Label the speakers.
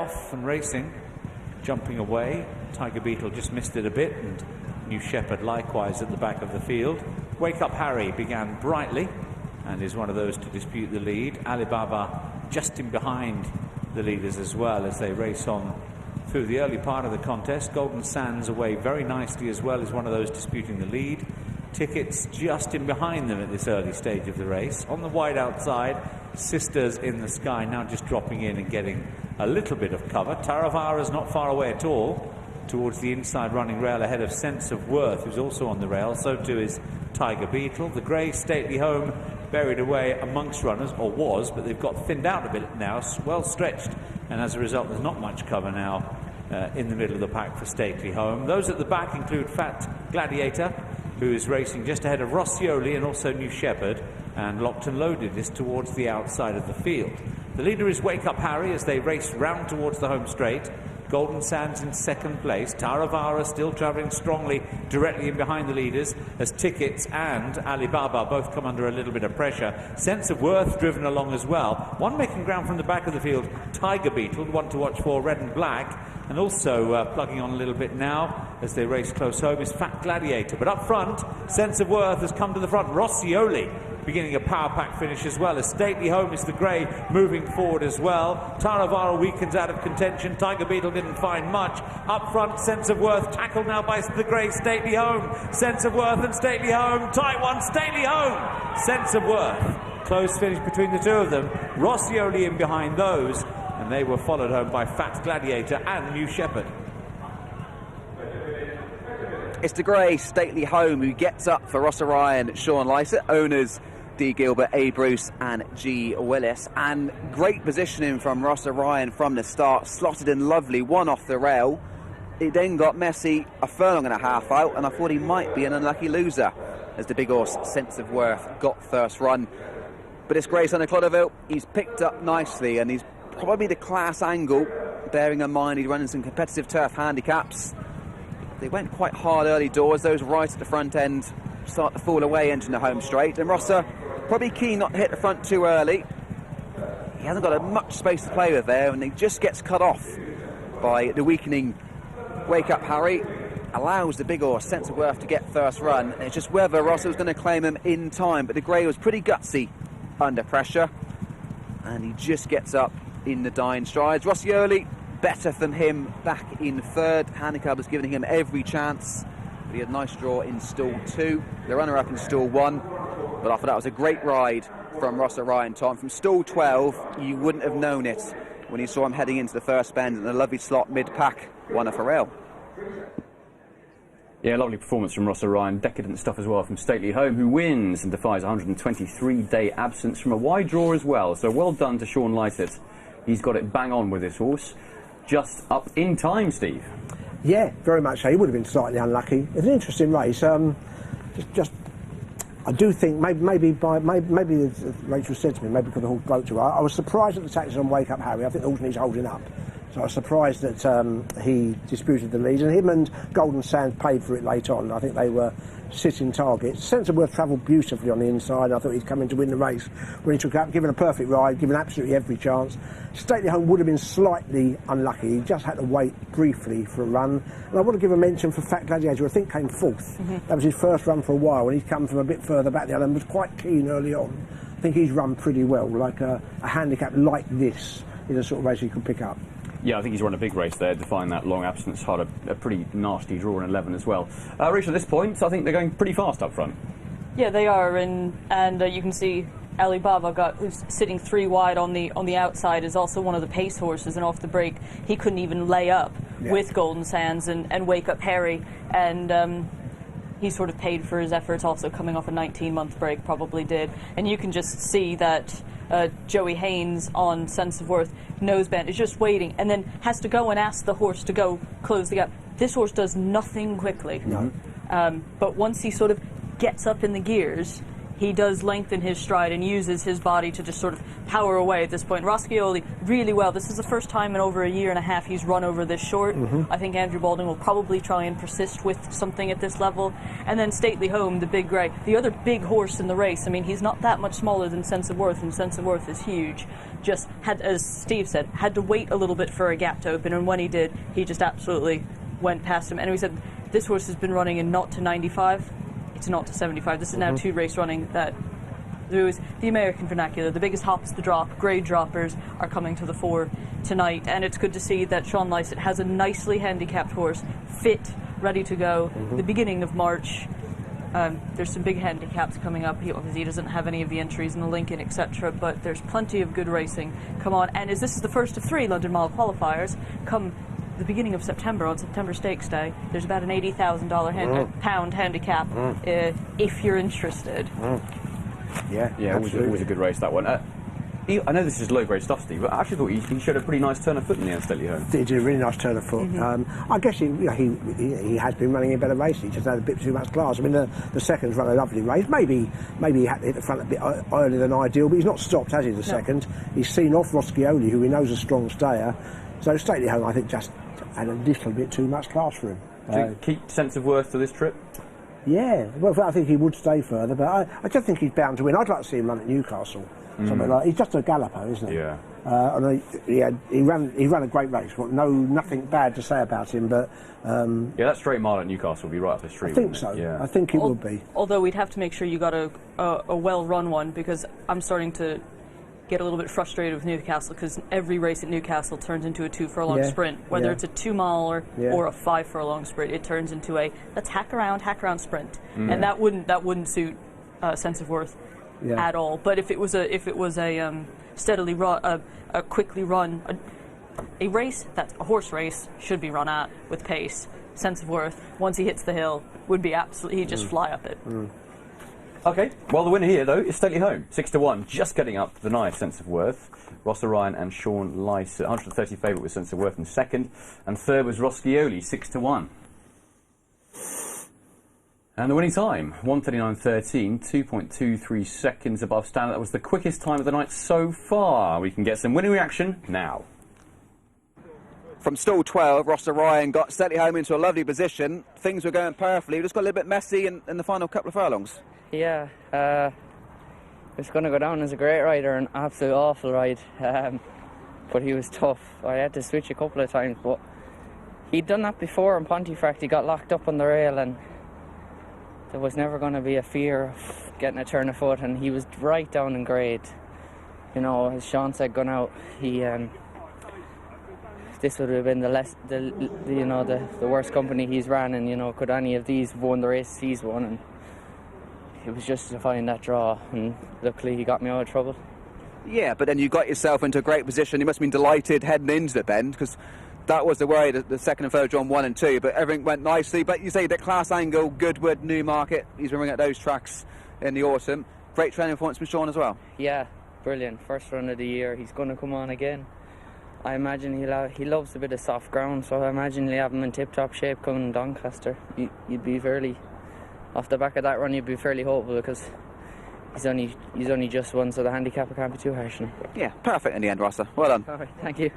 Speaker 1: off and racing, jumping away. Tiger Beetle just missed it a bit, and New Shepherd likewise at the back of the field. Wake Up Harry began brightly and is one of those to dispute the lead. Alibaba just in behind the leaders as well as they race on through the early part of the contest. Golden Sands away very nicely as well as one of those disputing the lead. Tickets just in behind them at this early stage of the race. On the wide outside, Sisters in the Sky now just dropping in and getting a little bit of cover. Taravara's not far away at all towards the inside running rail ahead of Sense of Worth, who's also on the rail. So too is Tiger Beetle. The grey Stately Home buried away amongst runners, or was, but they've got thinned out a bit now, well stretched, and as a result there's not much cover now in the middle of the pack for Stately Home. Those at the back include Fat Gladiator, who is racing just ahead of Rossioli and also New Shepherd, and Locked and Loaded is towards the outside of the field. The leader is Wake Up Harry as they race round towards the home straight. Golden Sands in second place. Taravara still travelling strongly directly in behind the leaders as Tickets and Alibaba both come under a little bit of pressure. Sense of Worth driven along as well. One making ground from the back of the field, Tiger Beetle, one to watch for, Red and Black. And also plugging on a little bit now as they race close home is Fat Gladiator. But up front, Sense of Worth has come to the front. Rossioli beginning a power pack finish as well as Stately Home is the grey moving forward as well. Taravara weakens out of contention. Tiger Beetle didn't find much. Up front, Sense of Worth tackled now by the grey Stately Home. Sense of Worth and Stately Home. Tight one, Stately Home. Sense of Worth. Close finish between the two of them. Rossioli in behind those, and they were followed home by Fat Gladiator and New Shepherd.
Speaker 2: It's the grey Stately Home who gets up for Rossa Ryan, Sean Lycett, owners D. Gilbert, A. Bruce and G. Willis. And great positioning from Rossa Ryan from the start, slotted in lovely, one off the rail. It then got messy, a furlong and a half out, and I thought he might be an unlucky loser as the big horse Sense of Worth got first run. But it's Grace on the Clodovil. He's picked up nicely, and he's probably the class angle, bearing in mind he's running some competitive turf handicaps. They went quite hard early doors. Those right at the front end start to fall away entering the home straight. And Rossa probably keen not to hit the front too early. He hasn't got much space to play with there, and he just gets cut off by the weakening Wake Up Harry. Allows the big horse Sense of Worth to get first run. And it's just whether Rossa was going to claim him in time, but the grey was pretty gutsy under pressure, and he just gets up in the dying strides. Rossioli better than him back in third. Handicap was giving him every chance, but he had a nice draw in stall 2, the runner-up in stall 1. But I thought that was a great ride from Rossa Ryan, Tom. From stall 12, you wouldn't have known it when you saw him heading into the first bend in a lovely slot mid-pack, one of Pharrell.
Speaker 3: Yeah, lovely performance from Rossa Ryan. Decadent stuff as well from Stately Home, who wins and defies 123-day absence from a wide draw as well. So well done to Sean Lycett. He's got it bang on with this horse. Just up in time, Steve.
Speaker 4: Yeah, very much so. He would have been slightly unlucky. It's an interesting race. I do think maybe as Rachel said to me, maybe because the horse broke too hard. I was surprised at the tactics on Wake Up Harry. I think the horse needs holding up. So I was surprised that he disputed the lead, and him and Golden Sands paid for it late on. I think they were sitting targets. Sense of Worth travelled beautifully on the inside. I thought he'd come in to win the race when he took up, given a perfect ride, given absolutely every chance. Stately Home would have been slightly unlucky. He just had to wait briefly for a run. And I want to give a mention for Fat Gladiator, who I think came fourth. That was his first run for a while, and he's come from a bit further back the other and was quite keen early on. I think he's run pretty well. Like a handicap like this is a sort of race he could pick up.
Speaker 3: Yeah, I think he's run a big race there, defying that long absence. Had a pretty nasty draw in 11 as well. Rachel, at this point, I think they're going pretty fast up front.
Speaker 5: Yeah, they are, and you can see Alibaba who's sitting 3 wide on the outside, is also one of the pace horses, and off the break he couldn't even lay up with Golden Sands and Wake Up Harry, and he sort of paid for his efforts. Also coming off a 19-month break, probably did, and you can just see that. Joey Haynes on Sense of Worth, nosebent, is just waiting and then has to go and ask the horse to go close the gap. This horse does nothing quickly. No. But once he sort of gets up in the gears, he does lengthen his stride and uses his body to just sort of power away at this point. Roscioli, really well. This is the first time in over a year and a half he's run over this short. I think Andrew Balding will probably try and persist with something at this level. And then Stately Home, the big grey, the other big horse in the race. I mean, he's not that much smaller than Sense of Worth, and Sense of Worth is huge. Just had, as Steve said, had to wait a little bit for a gap to open, and when he did, he just absolutely went past him. And we said, this horse has been running in 0 to 95. It's 0 to 75. This is now 2 race running that there was the American vernacular. The biggest hops the drop, grade droppers are coming to the fore tonight, and it's good to see that Sean Lycett has a nicely handicapped horse, fit, ready to go. The beginning of March. There's some big handicaps coming up. He doesn't have any of the entries in the Lincoln, etc., but there's plenty of good racing. Come on, and as this is the first of 3 London Mile qualifiers, come the beginning of September, on September Stakes Day, there's about an $80,000 pound handicap if you're interested.
Speaker 4: Yeah,
Speaker 3: it was a good race, that one. I know this is low-grade stuff, Steve, but I actually thought he showed a pretty nice turn of foot in the end, Stately Home.
Speaker 4: He did a really nice turn of foot. I guess he has been running a better race. He just had a bit too much class. I mean, the second's run a lovely race. Maybe he had to hit the front a bit earlier than ideal, but he's not stopped, has he, the second? He's seen off Roscioli, who we know is a strong stayer. So Stately Home, I think, just had a little bit too much class for him.
Speaker 3: Do you keep Sense of Worth to this trip?
Speaker 4: Yeah, well, I think he would stay further, but I just think he's bound to win. I'd like to see him run at Newcastle. Something like, he's just a galloper, isn't he?
Speaker 3: Yeah.
Speaker 4: And he ran a great race. Nothing bad to say about him, but
Speaker 3: yeah, that straight mile at Newcastle will be right up the street.
Speaker 4: I think so.
Speaker 3: Yeah.
Speaker 4: I think it would be.
Speaker 5: Although we'd have to make sure you got a well-run one, because I'm starting to get a little bit frustrated with Newcastle, because every race at Newcastle turns into a 2 furlong sprint. Whether it's a 2 mile or a 5 furlong sprint, it turns into a let's hack around sprint, and that wouldn't suit Sense of Worth at all. But if it was a steadily run, a quickly run, a race that's a horse race should be run at with pace. Sense of Worth, once he hits the hill, would be absolutely, he'd just fly up it.
Speaker 3: Okay, well, the winner here, though, is Stately Home, 6 to 1, just getting up the nice Sense of Worth. Rossa Ryan and Sean Lycett, 130 favourite with Sense of Worth in second, and third was Roscioli, 6 to 1. And the winning time, 1:39.13, 2.23 seconds above standard. That was the quickest time of the night so far. We can get some winning reaction now.
Speaker 2: From stall 12, Rossa Ryan got Stately Home into a lovely position. Things were going perfectly. It just got a little bit messy in the final couple of furlongs.
Speaker 6: Yeah, it's going to go down as a great rider, an absolute awful ride. But he was tough. I had to switch a couple of times, but he'd done that before in Pontefract. He got locked up on the rail, and there was never going to be a fear of getting a turn of foot, and he was right down in grade. You know, as Sean said, going out, he this would have been the worst company he's ran, and you know, could any of these have won the race he's won, and it was just to find that draw, and luckily he got me out of trouble.
Speaker 2: Yeah, but then you got yourself into a great position. You must have been delighted heading into the bend, because that was the worry, the second and third drawn 1 and 2, but everything went nicely. But you say that Class Angle, Goodwood, Newmarket, he's been running at those tracks in the autumn. Great training performance from Sean as well.
Speaker 6: Yeah, brilliant. First run of the year. He's going to come on again. I imagine he loves a bit of soft ground, so I imagine he'll have him in tip-top shape coming to Doncaster. You'd be fairly, off the back of that run, you'd be fairly hopeful, because he's only just won, so the handicapper can't be too harsh on him.
Speaker 2: Yeah, perfect in the end, Rossa. Well done.
Speaker 6: All right, thank you.